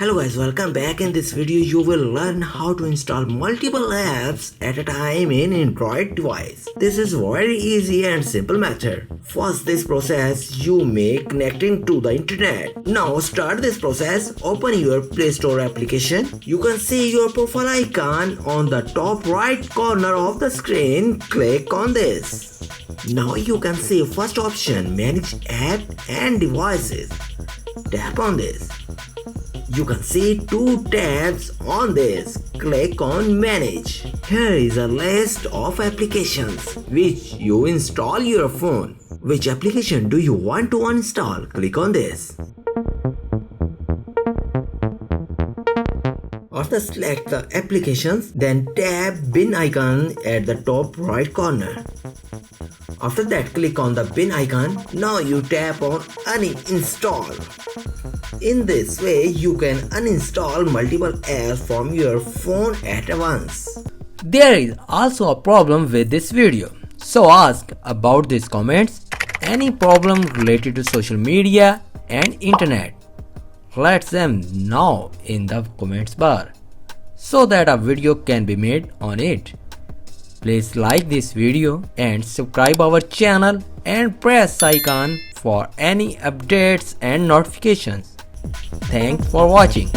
Hello guys, welcome back. In this video you will learn how to install multiple apps at a time in Android device. This is very easy and simple method. First, this process you make connecting to the internet. Now start this process. Open your Play Store application. You can see your profile icon on the top right corner of the screen. Click on this. Now you can see first option, manage app and devices. Tap on this. You can see two tabs on this. Click on manage. Here is a list of applications which you install your phone. Which application do you want to uninstall? Click on this. After select the applications, then tap bin icon at the top right corner. After that, click on the bin icon. Now you tap on uninstall. In this way, you can uninstall multiple apps from your phone at once. There is also a problem with this video, so ask about these comments. Any problem related to social media and internet, let them know in the comments bar so that a video can be made on it. Please like this video and subscribe our channel and press icon for any updates and notifications. Thanks for watching.